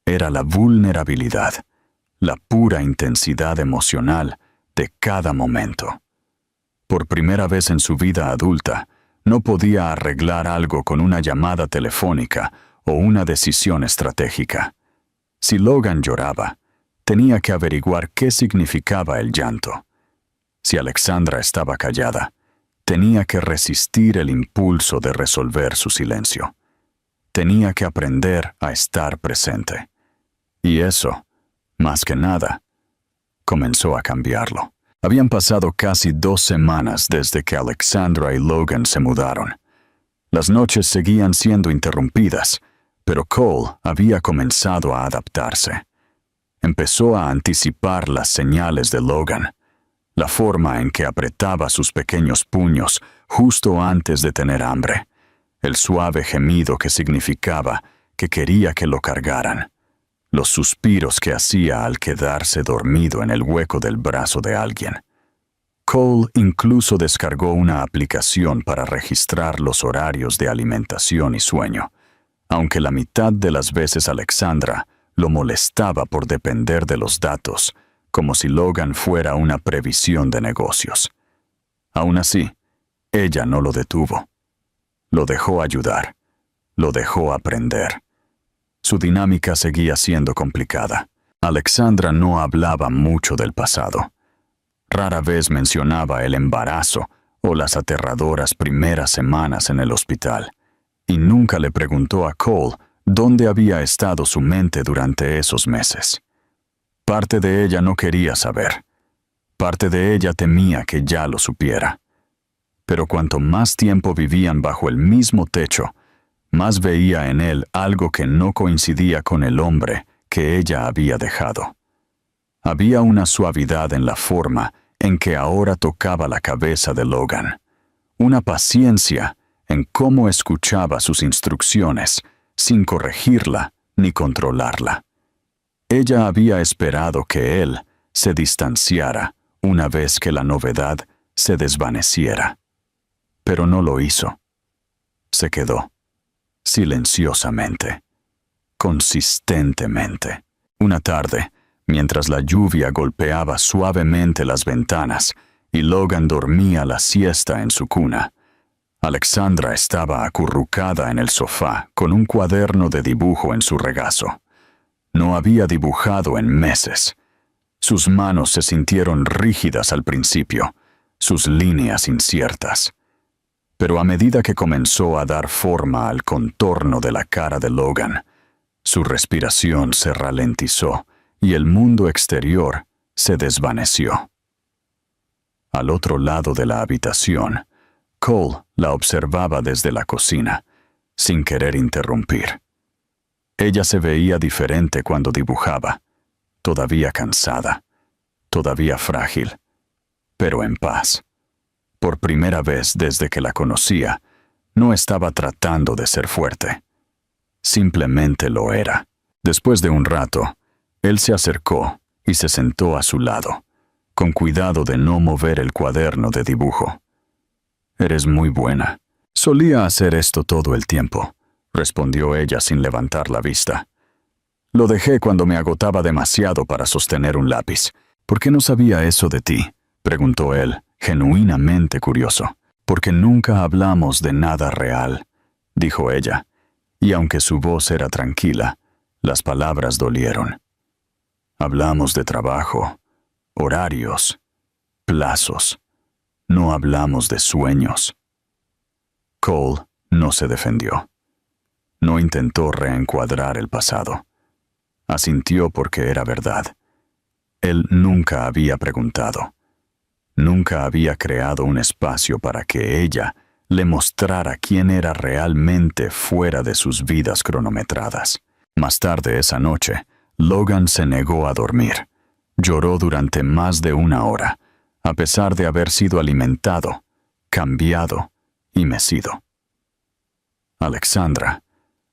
era la vulnerabilidad, la pura intensidad emocional de cada momento. Por primera vez en su vida adulta, no podía arreglar algo con una llamada telefónica o una decisión estratégica. Si Logan lloraba, tenía que averiguar qué significaba el llanto. Si Alexandra estaba callada, tenía que resistir el impulso de resolver su silencio. Tenía que aprender a estar presente. Y eso, más que nada, comenzó a cambiarlo. Habían pasado casi 2 semanas desde que Alexandra y Logan se mudaron. Las noches seguían siendo interrumpidas, pero Cole había comenzado a adaptarse. Empezó a anticipar las señales de Logan, la forma en que apretaba sus pequeños puños justo antes de tener hambre, el suave gemido que significaba que quería que lo cargaran, los suspiros que hacía al quedarse dormido en el hueco del brazo de alguien. Cole incluso descargó una aplicación para registrar los horarios de alimentación y sueño, aunque la mitad de las veces Alexandra lo molestaba por depender de los datos, como si Logan fuera una previsión de negocios. Aún así, ella no lo detuvo. Lo dejó ayudar. Lo dejó aprender. Su dinámica seguía siendo complicada. Alexandra no hablaba mucho del pasado. Rara vez mencionaba el embarazo o las aterradoras primeras semanas en el hospital, y nunca le preguntó a Cole dónde había estado su mente durante esos meses. Parte de ella no quería saber. Parte de ella temía que ya lo supiera. Pero cuanto más tiempo vivían bajo el mismo techo, más veía en él algo que no coincidía con el hombre que ella había dejado. Había una suavidad en la forma en que ahora tocaba la cabeza de Logan, una paciencia en cómo escuchaba sus instrucciones sin corregirla ni controlarla. Ella había esperado que él se distanciara una vez que la novedad se desvaneciera, pero no lo hizo. Se quedó, silenciosamente, consistentemente. Una tarde, mientras la lluvia golpeaba suavemente las ventanas y Logan dormía la siesta en su cuna, Alexandra estaba acurrucada en el sofá con un cuaderno de dibujo en su regazo. No había dibujado en meses. Sus manos se sintieron rígidas al principio, sus líneas inciertas. Pero a medida que comenzó a dar forma al contorno de la cara de Logan, su respiración se ralentizó y el mundo exterior se desvaneció. Al otro lado de la habitación, Cole la observaba desde la cocina, sin querer interrumpir. Ella se veía diferente cuando dibujaba, todavía cansada, todavía frágil, pero en paz. Por primera vez desde que la conocía, no estaba tratando de ser fuerte. Simplemente lo era. Después de un rato, él se acercó y se sentó a su lado, con cuidado de no mover el cuaderno de dibujo. «Eres muy buena». «Solía hacer esto todo el tiempo», respondió ella sin levantar la vista. «Lo dejé cuando me agotaba demasiado para sostener un lápiz». «¿Por qué no sabía eso de ti?», preguntó él, genuinamente curioso. «Porque nunca hablamos de nada real», dijo ella, y aunque su voz era tranquila, las palabras dolieron. «Hablamos de trabajo, horarios, plazos. No hablamos de sueños». Cole no se defendió. No intentó reencuadrar el pasado. Asintió porque era verdad. Él nunca había preguntado. Nunca había creado un espacio para que ella le mostrara quién era realmente fuera de sus vidas cronometradas. Más tarde esa noche, Logan se negó a dormir. Lloró durante más de 1 hora, a pesar de haber sido alimentado, cambiado y mecido. Alexandra,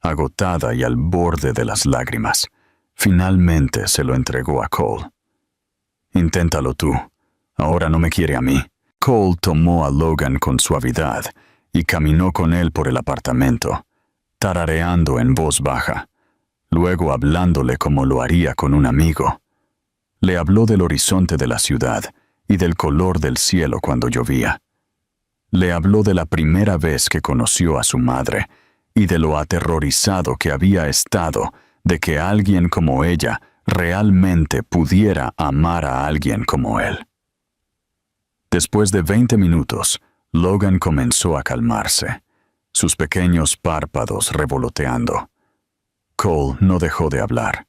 agotada y al borde de las lágrimas, finalmente se lo entregó a Cole. «Inténtalo tú. Ahora no me quiere a mí». Cole tomó a Logan con suavidad y caminó con él por el apartamento, tarareando en voz baja, luego hablándole como lo haría con un amigo. Le habló del horizonte de la ciudad y del color del cielo cuando llovía. Le habló de la primera vez que conoció a su madre y de lo aterrorizado que había estado de que alguien como ella realmente pudiera amar a alguien como él. Después de 20 minutos, Logan comenzó a calmarse, sus pequeños párpados revoloteando. Cole no dejó de hablar.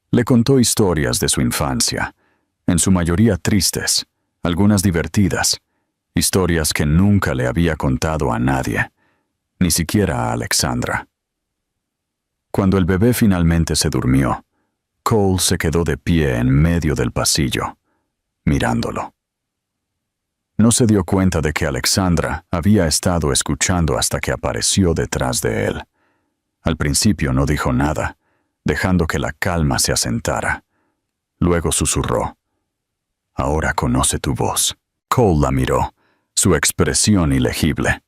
Le contó historias de su infancia, en su mayoría tristes, algunas divertidas, historias que nunca le había contado a nadie, ni siquiera a Alexandra. Cuando el bebé finalmente se durmió, Cole se quedó de pie en medio del pasillo, mirándolo. No se dio cuenta de que Alexandra había estado escuchando hasta que apareció detrás de él. Al principio no dijo nada, dejando que la calma se asentara. Luego susurró: «Ahora conoce tu voz». Cole la miró, su expresión ilegible.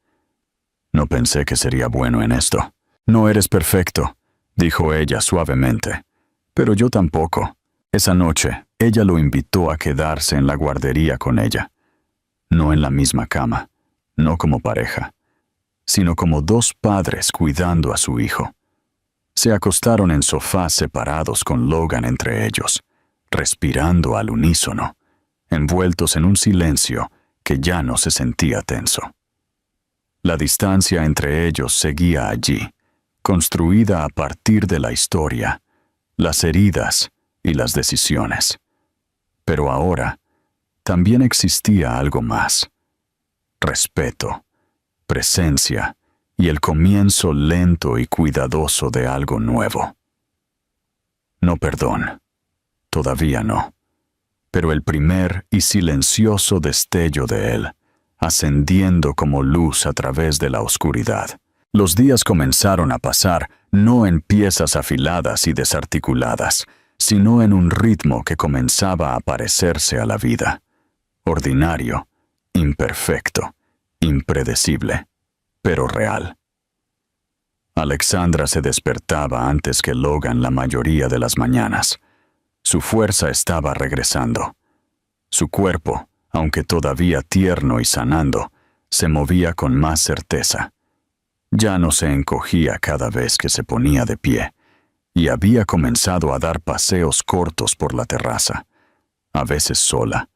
«No pensé que sería bueno en esto». «No eres perfecto», dijo ella suavemente. «Pero yo tampoco». Esa noche, ella lo invitó a quedarse en la guardería con ella. No en la misma cama, no como pareja, sino como 2 padres cuidando a su hijo. Se acostaron en sofás separados con Logan entre ellos, respirando al unísono, envueltos en un silencio que ya no se sentía tenso. La distancia entre ellos seguía allí, construida a partir de la historia, las heridas y las decisiones. Pero ahora también existía algo más: respeto, presencia y el comienzo lento y cuidadoso de algo nuevo. No perdón, todavía no, pero el primer y silencioso destello de él, ascendiendo como luz a través de la oscuridad. Los días comenzaron a pasar no en piezas afiladas y desarticuladas, sino en un ritmo que comenzaba a parecerse a la vida. Ordinario, imperfecto, impredecible, pero real. Alexandra se despertaba antes que Logan la mayoría de las mañanas. Su fuerza estaba regresando. Su cuerpo, aunque todavía tierno y sanando, se movía con más certeza. Ya no se encogía cada vez que se ponía de pie, y había comenzado a dar paseos cortos por la terraza, a veces sola,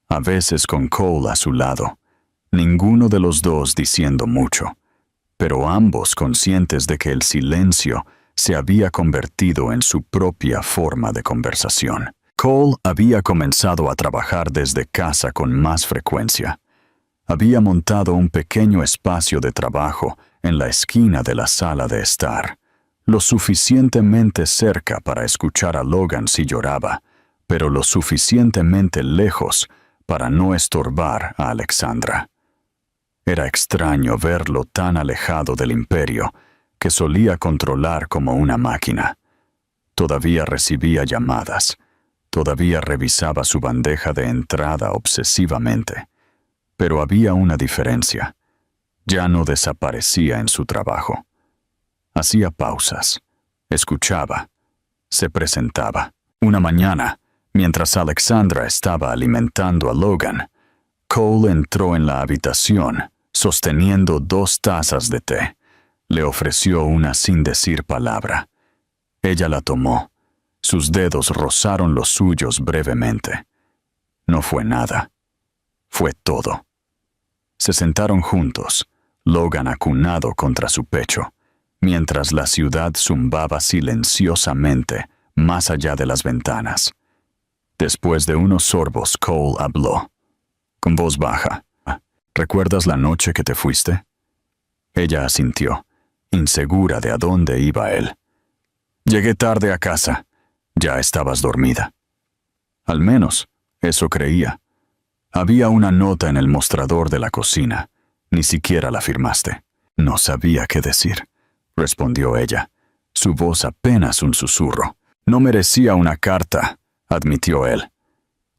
a veces con Cole a su lado, ninguno de los dos diciendo mucho, pero ambos conscientes de que el silencio se había convertido en su propia forma de conversación. Cole había comenzado a trabajar desde casa con más frecuencia. Había montado un pequeño espacio de trabajo en la esquina de la sala de estar, lo suficientemente cerca para escuchar a Logan si lloraba, pero lo suficientemente lejos para no estorbar a Alexandra. Era extraño verlo tan alejado del imperio, que solía controlar como una máquina. Todavía recibía llamadas, Todavía revisaba su bandeja de entrada obsesivamente. Pero había una diferencia. Ya no desaparecía en su trabajo. Hacía pausas. Escuchaba. Se presentaba. Una mañana, mientras Alexandra estaba alimentando a Logan, Cole entró en la habitación, sosteniendo 2 tazas de té. Le ofreció una sin decir palabra. Ella la tomó. Sus dedos rozaron los suyos brevemente. No fue nada. Fue todo. Se sentaron juntos, Logan acunado contra su pecho, mientras la ciudad zumbaba silenciosamente más allá de las ventanas. Después de unos sorbos, Cole habló, con voz baja. ¿Recuerdas la noche que te fuiste? Ella asintió, insegura de a dónde iba él. Llegué tarde a casa. Ya estabas dormida. Al menos, eso creía. Había una nota en el mostrador de la cocina. Ni siquiera la firmaste. No sabía qué decir, respondió ella, su voz apenas un susurro. No merecía una carta, admitió él.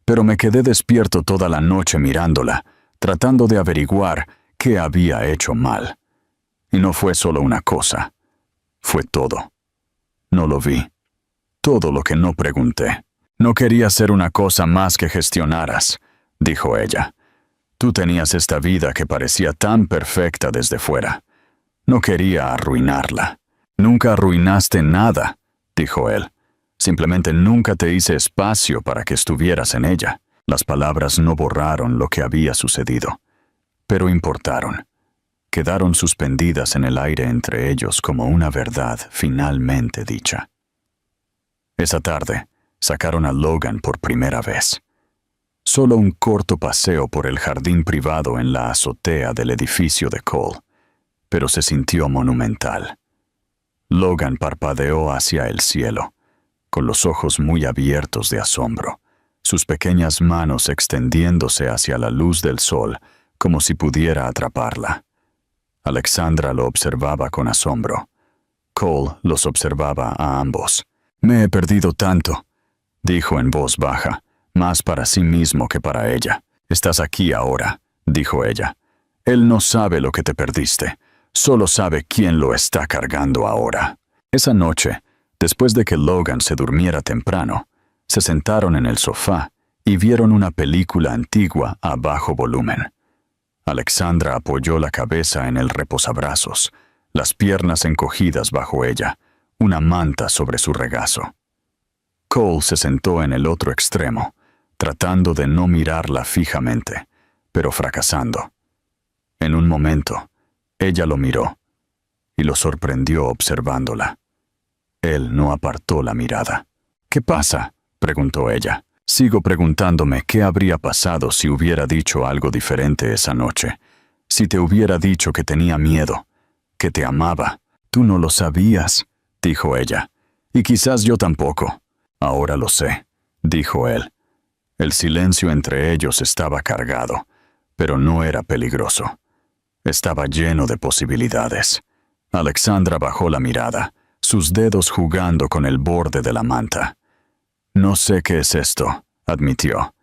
Pero me quedé despierto toda la noche mirándola, tratando de averiguar qué había hecho mal. Y no fue solo una cosa. Fue todo. No lo vi. Todo lo que no pregunté. No quería ser una cosa más que gestionaras, dijo ella. Tú tenías esta vida que parecía tan perfecta desde fuera. No quería arruinarla. Nunca arruinaste nada, dijo él. Simplemente nunca te hice espacio para que estuvieras en ella. Las palabras no borraron lo que había sucedido, pero importaron. Quedaron suspendidas en el aire entre ellos como una verdad finalmente dicha. Esa tarde, sacaron a Logan por primera vez. Solo un corto paseo por el jardín privado en la azotea del edificio de Cole, pero se sintió monumental. Logan parpadeó hacia el cielo, con los ojos muy abiertos de asombro, sus pequeñas manos extendiéndose hacia la luz del sol como si pudiera atraparla. Alexandra lo observaba con asombro. Cole los observaba a ambos. «Me he perdido tanto», dijo en voz baja, más para sí mismo que para ella. «Estás aquí ahora», dijo ella. «Él no sabe lo que te perdiste, solo sabe quién lo está cargando ahora». Esa noche, después de que Logan se durmiera temprano, se sentaron en el sofá y vieron una película antigua a bajo volumen. Alexandra apoyó la cabeza en el reposabrazos, las piernas encogidas bajo ella, una manta sobre su regazo. Cole se sentó en el otro extremo, tratando de no mirarla fijamente, pero fracasando. En un momento, ella lo miró y lo sorprendió observándola. Él no apartó la mirada. «¿Qué pasa?», preguntó ella. «Sigo preguntándome qué habría pasado si hubiera dicho algo diferente esa noche. Si te hubiera dicho que tenía miedo, que te amaba». «Tú no lo sabías», dijo ella. «Y quizás yo tampoco». «Ahora lo sé», dijo él. El silencio entre ellos estaba cargado, pero no era peligroso. Estaba lleno de posibilidades. Alexandra bajó la mirada, sus dedos jugando con el borde de la manta. «No sé qué es esto», admitió,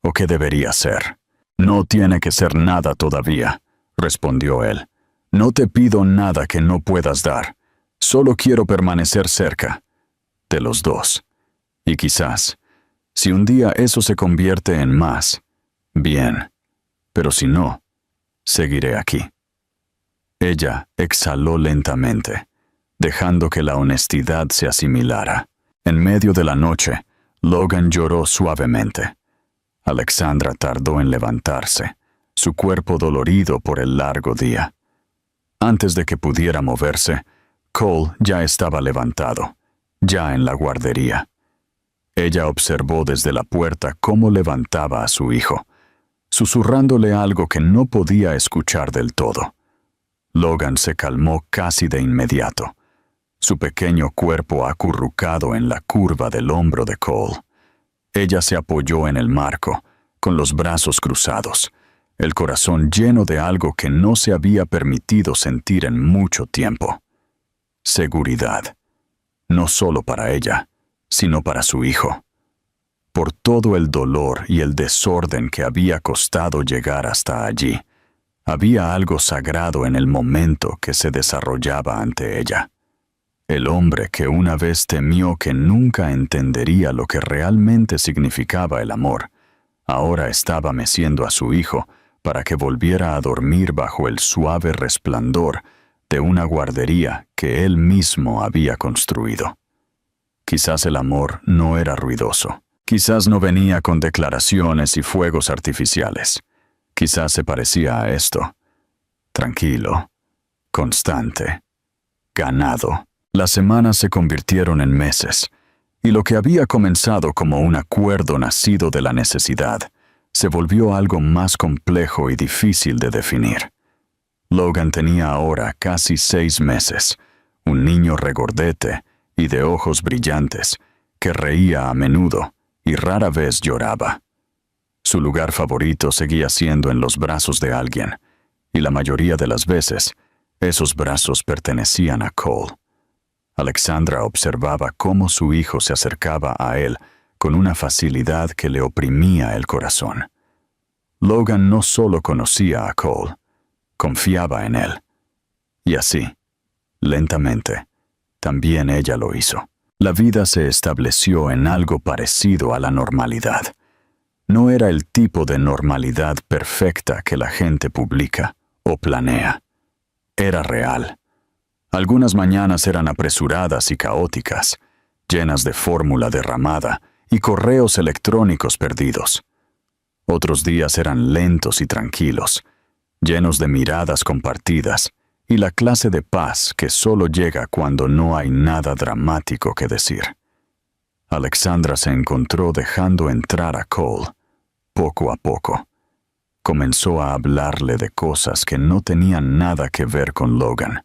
«o qué debería ser». «No tiene que ser nada todavía», respondió él. «No te pido nada que no puedas dar. Solo quiero permanecer cerca de los dos. Y quizás, si un día eso se convierte en más, bien. Pero si no, seguiré aquí». Ella exhaló lentamente, dejando que la honestidad se asimilara. En medio de la noche, Logan lloró suavemente. Alexandra tardó en levantarse, su cuerpo dolorido por el largo día. Antes de que pudiera moverse, Cole ya estaba levantado, ya en la guardería. Ella observó desde la puerta cómo levantaba a su hijo, susurrándole algo que no podía escuchar del todo. Logan se calmó casi de inmediato, su pequeño cuerpo acurrucado en la curva del hombro de Cole. Ella se apoyó en el marco, con los brazos cruzados, el corazón lleno de algo que no se había permitido sentir en mucho tiempo. Seguridad, no solo para ella, sino para su hijo. por todo el dolor y el desorden que había costado llegar hasta allí. Había algo sagrado en el momento que se desarrollaba ante ella. El hombre que una vez temió que nunca entendería lo que realmente significaba el amor, ahora estaba meciendo a su hijo para que volviera a dormir bajo el suave resplandor de una guardería que él mismo había construido. Quizás el amor no era ruidoso. Quizás no venía con declaraciones y fuegos artificiales. Quizás se parecía a esto. Tranquilo, constante, ganado. Las semanas se convirtieron en meses, y lo que había comenzado como un acuerdo nacido de la necesidad se volvió algo más complejo y difícil de definir. Logan tenía ahora casi 6 meses, un niño regordete y de ojos brillantes, que reía a menudo y rara vez lloraba. Su lugar favorito seguía siendo en los brazos de alguien, y la mayoría de las veces, esos brazos pertenecían a Cole. Alexandra observaba cómo su hijo se acercaba a él con una facilidad que le oprimía el corazón. Logan no solo conocía a Cole, confiaba en él. Y así, lentamente, también ella lo hizo. La vida se estableció en algo parecido a la normalidad. No era el tipo de normalidad perfecta que la gente publica o planea. Era real. Algunas mañanas eran apresuradas y caóticas, llenas de fórmula derramada y correos electrónicos perdidos. Otros días eran lentos y tranquilos, llenos de miradas compartidas y la clase de paz que solo llega cuando no hay nada dramático que decir. Alexandra se encontró dejando entrar a Cole, poco a poco. Comenzó a hablarle de cosas que no tenían nada que ver con Logan.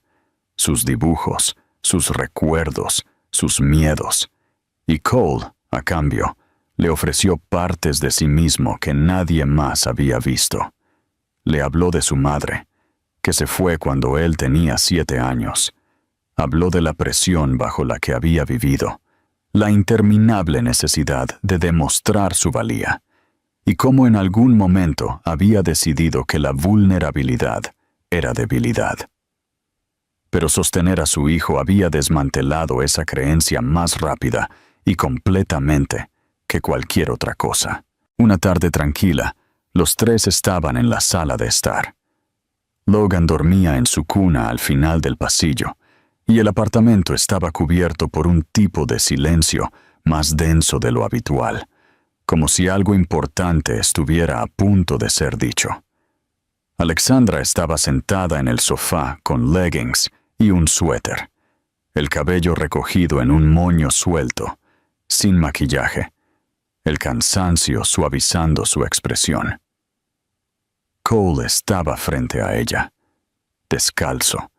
Sus dibujos, sus recuerdos, sus miedos. Y Cole, a cambio, le ofreció partes de sí mismo que nadie más había visto. Le habló de su madre, que se fue cuando él tenía 7 años. Habló de la presión bajo la que había vivido, la interminable necesidad de demostrar su valía, y cómo en algún momento había decidido que la vulnerabilidad era debilidad. Pero sostener a su hijo había desmantelado esa creencia más rápida y completamente que cualquier otra cosa. Una tarde tranquila, los tres estaban en la sala de estar. Logan dormía en su cuna al final del pasillo, y el apartamento estaba cubierto por un tipo de silencio más denso de lo habitual, como si algo importante estuviera a punto de ser dicho. Alexandra estaba sentada en el sofá con leggings y un suéter, el cabello recogido en un moño suelto, sin maquillaje, el cansancio suavizando su expresión. Cole estaba frente a ella, descalzo,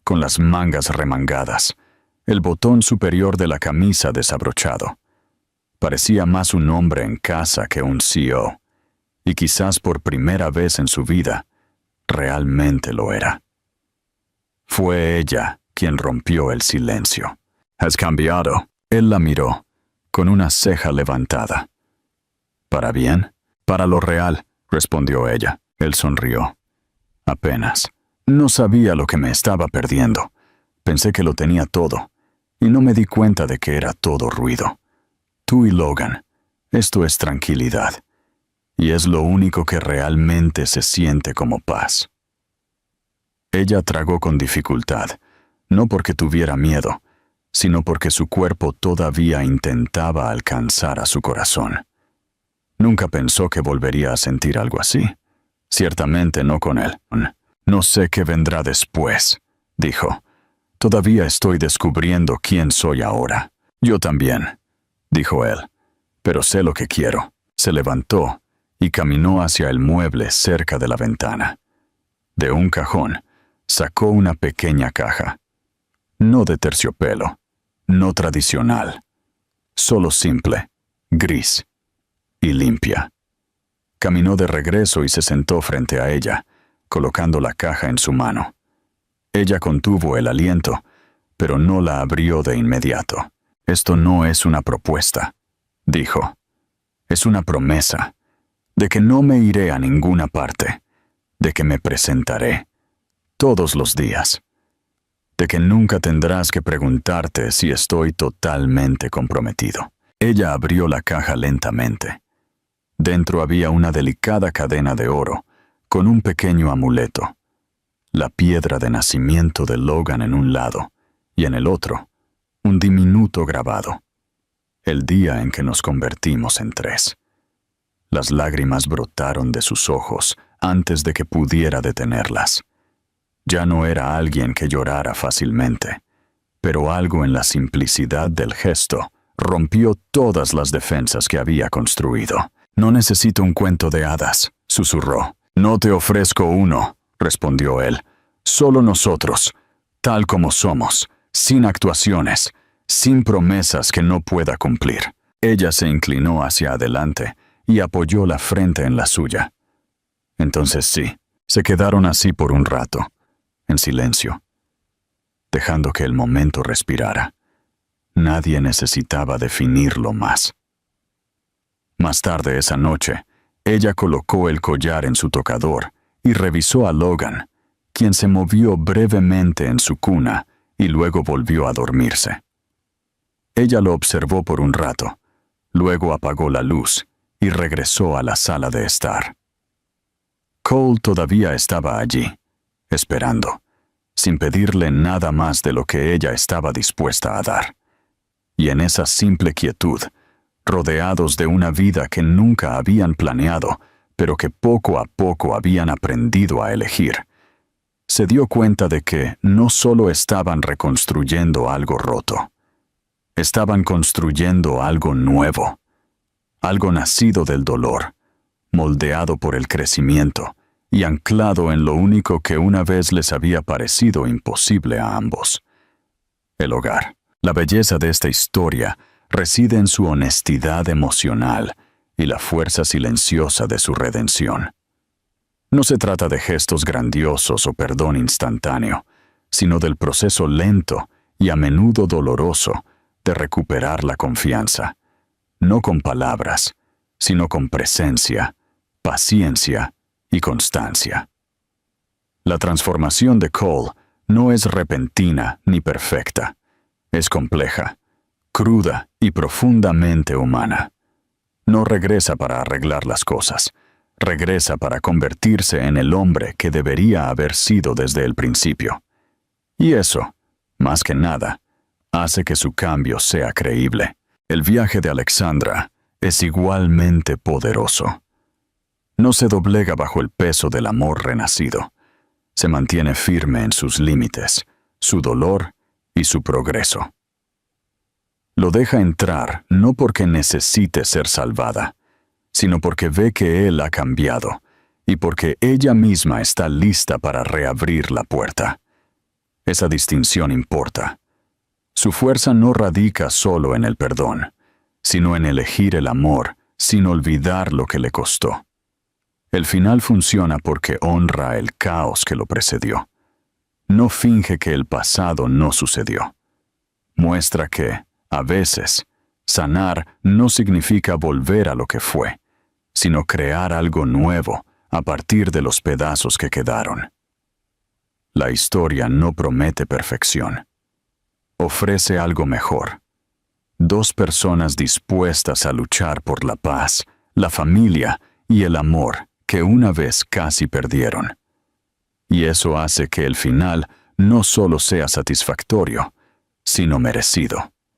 con las mangas remangadas, el botón superior de la camisa desabrochado. Parecía más un hombre en casa que un CEO, y quizás por primera vez en su vida, realmente lo era. Fue ella quien rompió el silencio. «¿Has cambiado?» Él la miró, con una ceja levantada. «¿Para bien?» «Para lo real», respondió ella. Él sonrió. «Apenas. No sabía lo que me estaba perdiendo. Pensé que lo tenía todo, y no me di cuenta de que era todo ruido. Tú y Logan, esto es tranquilidad, y es lo único que realmente se siente como paz». Ella tragó con dificultad, no porque tuviera miedo, sino porque su cuerpo todavía intentaba alcanzar a su corazón. Nunca pensó que volvería a sentir algo así. Ciertamente no con él. «No sé qué vendrá después», dijo. «Todavía estoy descubriendo quién soy ahora». «Yo también», dijo él, «pero sé lo que quiero». Se levantó y caminó hacia el mueble cerca de la ventana. De un cajón, sacó una pequeña caja. No de terciopelo, no tradicional, solo simple, gris y limpia. Caminó de regreso y se sentó frente a ella, colocando la caja en su mano. Ella contuvo el aliento, pero no la abrió de inmediato. «Esto no es una propuesta», dijo. Es una promesa de que no me iré a ninguna parte, de que me presentaré todos los días, de que nunca tendrás que preguntarte si estoy totalmente comprometido. Ella abrió la caja lentamente. Dentro había una delicada cadena de oro con un pequeño amuleto, la piedra de nacimiento de Logan en un lado y en el otro un diminuto grabado: el día en que nos convertimos en 3. Las lágrimas brotaron de sus ojos antes de que pudiera detenerlas. Ya no era alguien que llorara fácilmente, pero algo en la simplicidad del gesto rompió todas las defensas que había construido. «No necesito un cuento de hadas», susurró. «No te ofrezco uno», respondió él. «Solo nosotros, tal como somos, sin actuaciones, sin promesas que no pueda cumplir». Ella se inclinó hacia adelante y apoyó la frente en la suya. Entonces sí, se quedaron así por un rato, en silencio, dejando que el momento respirara. Nadie necesitaba definirlo más. Más tarde esa noche, ella colocó el collar en su tocador y revisó a Logan, quien se movió brevemente en su cuna y luego volvió a dormirse. Ella lo observó por un rato, luego apagó la luz y regresó a la sala de estar. Cole todavía estaba allí, esperando, sin pedirle nada más de lo que ella estaba dispuesta a dar. Y en esa simple quietud, rodeados de una vida que nunca habían planeado, pero que poco a poco habían aprendido a elegir, se dio cuenta de que no solo estaban reconstruyendo algo roto, estaban construyendo algo nuevo, algo nacido del dolor, moldeado por el crecimiento y anclado en lo único que una vez les había parecido imposible a ambos: el hogar. La belleza de esta historia reside en su honestidad emocional y la fuerza silenciosa de su redención. No se trata de gestos grandiosos o perdón instantáneo, sino del proceso lento y a menudo doloroso de recuperar la confianza, no con palabras, sino con presencia, paciencia y constancia. La transformación de Cole no es repentina ni perfecta. Es compleja, cruda y profundamente humana. No regresa para arreglar las cosas, regresa para convertirse en el hombre que debería haber sido desde el principio. Y eso, más que nada, hace que su cambio sea creíble. El viaje de Alexandra es igualmente poderoso. No se doblega bajo el peso del amor renacido. Se mantiene firme en sus límites, su dolor y su progreso. Lo deja entrar no porque necesite ser salvada, sino porque ve que él ha cambiado y porque ella misma está lista para reabrir la puerta. Esa distinción importa. Su fuerza no radica solo en el perdón, sino en elegir el amor sin olvidar lo que le costó. El final funciona porque honra el caos que lo precedió. No finge que el pasado no sucedió. Muestra que, a veces, sanar no significa volver a lo que fue, sino crear algo nuevo a partir de los pedazos que quedaron. La historia no promete perfección. Ofrece algo mejor. 2 personas dispuestas a luchar por la paz, la familia y el amor que una vez casi perdieron. Y eso hace que el final no solo sea satisfactorio, sino merecido.